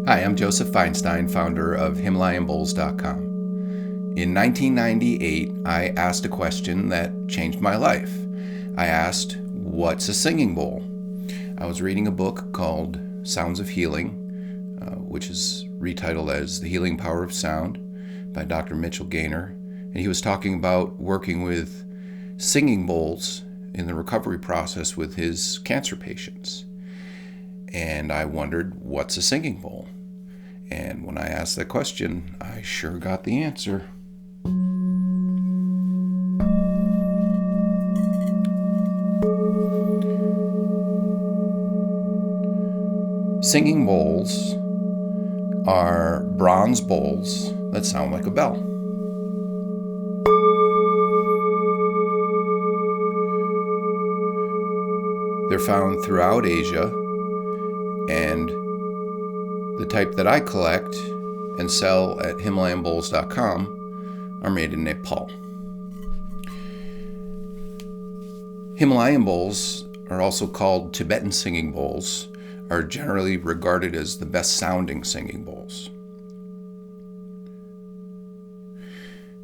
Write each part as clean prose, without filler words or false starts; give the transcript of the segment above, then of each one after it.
Hi, I'm Joseph Feinstein, founder of HimalayanBowls.com. In 1998, I asked a question that changed my life. I asked, what's a singing bowl? I was reading a book called Sounds of Healing, which is retitled as The Healing Power of Sound by Dr. Mitchell Gaynor. And he was talking about working with singing bowls in the recovery process with his cancer patients. And I wondered, what's a singing bowl? And when I asked that question, I sure got the answer. Singing bowls are bronze bowls that sound like a bell. They're found throughout Asia, and the type that I collect and sell at HimalayanBowls.com are made in Nepal. Himalayan bowls are also called Tibetan singing bowls, are generally regarded as the best sounding singing bowls.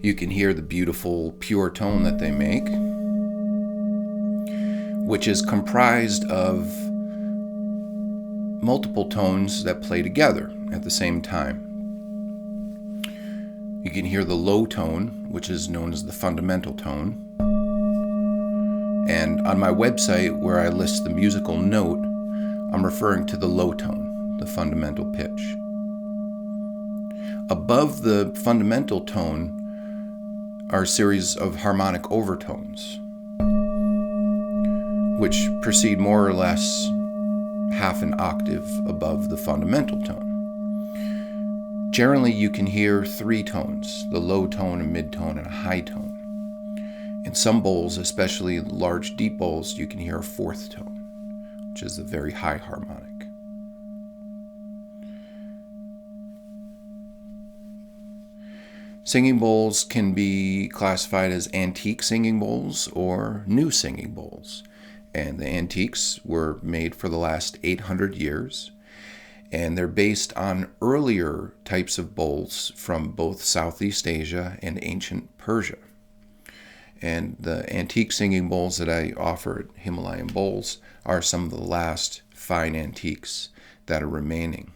You can hear the beautiful, pure tone that they make, which is comprised of multiple tones that play together at the same time. You can hear the low tone, which is known as the fundamental tone. And on my website, where I list the musical note, I'm referring to the low tone, the fundamental pitch. Above the fundamental tone are a series of harmonic overtones, which proceed more or less half an octave above the fundamental tone. Generally, you can hear three tones: the low tone, a mid-tone, and a high tone. In some bowls, especially large, deep bowls, you can hear a fourth tone, which is the very high harmonic. Singing bowls can be classified as antique singing bowls or new singing bowls. And the antiques were made for the last 800 years. And they're based on earlier types of bowls from both Southeast Asia and ancient Persia. And the antique singing bowls that I offer at Himalayan Bowls are some of the last fine antiques that are remaining.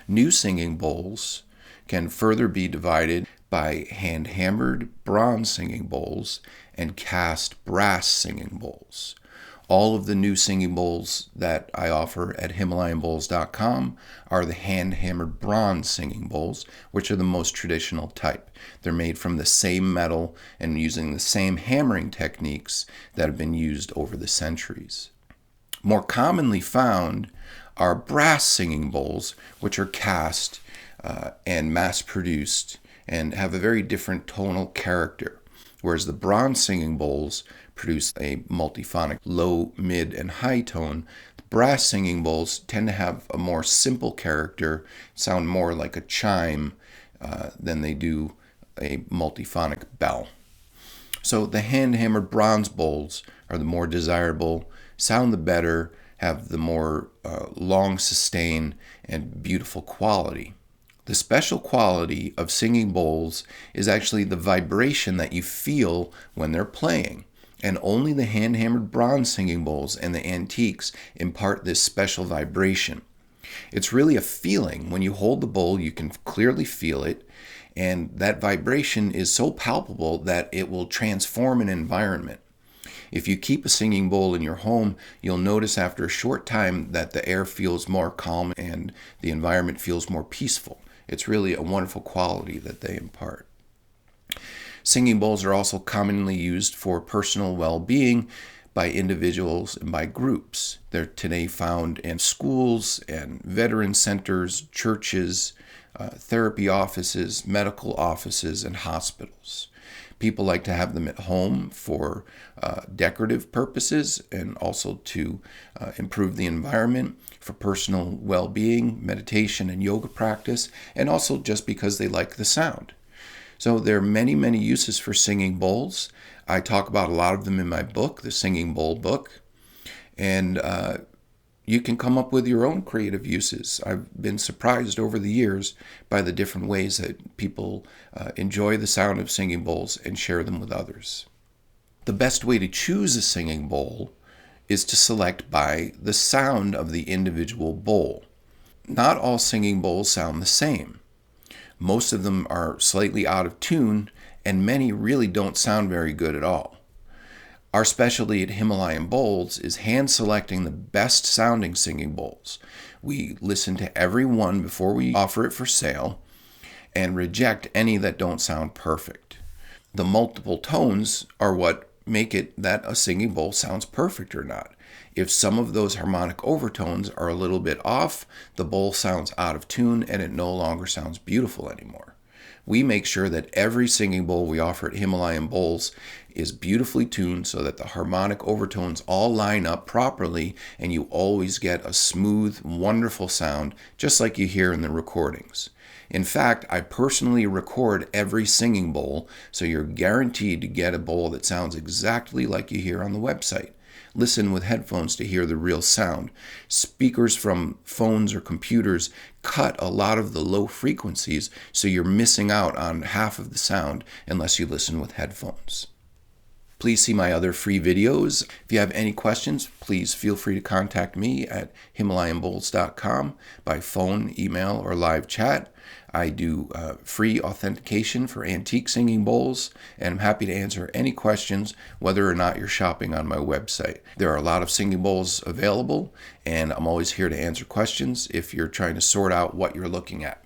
New singing bowls can further be divided by hand-hammered bronze singing bowls and cast brass singing bowls. All of the new singing bowls that I offer at HimalayanBowls.com are the hand-hammered bronze singing bowls, which are the most traditional type. They're made from the same metal and using the same hammering techniques that have been used over the centuries. More commonly found are brass singing bowls, which are cast and mass-produced and have a very different tonal character, whereas the bronze singing bowls produce a multiphonic low, mid, and high tone. The brass singing bowls tend to have a more simple character, sound more like a chime than they do a multiphonic bell. So the hand-hammered bronze bowls are the more desirable, sound the better, have the more long sustain and beautiful quality. The special quality of singing bowls is actually the vibration that you feel when they're playing. And only the hand-hammered bronze singing bowls and the antiques impart this special vibration. It's really a feeling. When you hold the bowl, you can clearly feel it. And that vibration is so palpable that it will transform an environment. If you keep a singing bowl in your home, you'll notice after a short time that the air feels more calm and the environment feels more peaceful. It's really a wonderful quality that they impart. Singing bowls are also commonly used for personal well-being by individuals and by groups. They're today found in schools and veteran centers, churches, therapy offices, medical offices, and hospitals. People like to have them at home for decorative purposes and also to improve the environment, for personal well-being, meditation, and yoga practice, and also just because they like the sound. So there are many, many uses for singing bowls. I talk about a lot of them in my book, the Singing Bowl book. And you can come up with your own creative uses. I've been surprised over the years by the different ways that people enjoy the sound of singing bowls and share them with others. The best way to choose a singing bowl is to select by the sound of the individual bowl. Not all singing bowls sound the same. Most of them are slightly out of tune, and many really don't sound very good at all. Our specialty at Himalayan Bowls is hand selecting the best sounding singing bowls. We listen to every one before we offer it for sale and reject any that don't sound perfect. The multiple tones are what make it that a singing bowl sounds perfect or not. If some of those harmonic overtones are a little bit off, the bowl sounds out of tune and it no longer sounds beautiful anymore. We make sure that every singing bowl we offer at Himalayan Bowls is beautifully tuned so that the harmonic overtones all line up properly and you always get a smooth, wonderful sound just like you hear in the recordings. In fact, I personally record every singing bowl, so you're guaranteed to get a bowl that sounds exactly like you hear on the website. Listen with headphones to hear the real sound. Speakers from phones or computers cut a lot of the low frequencies, so you're missing out on half of the sound unless you listen with headphones. Please see my other free videos. If you have any questions, please feel free to contact me at HimalayanBowls.com by phone, email, or live chat. I do free authentication for antique singing bowls, and I'm happy to answer any questions, whether or not you're shopping on my website. There are a lot of singing bowls available, and I'm always here to answer questions if you're trying to sort out what you're looking at.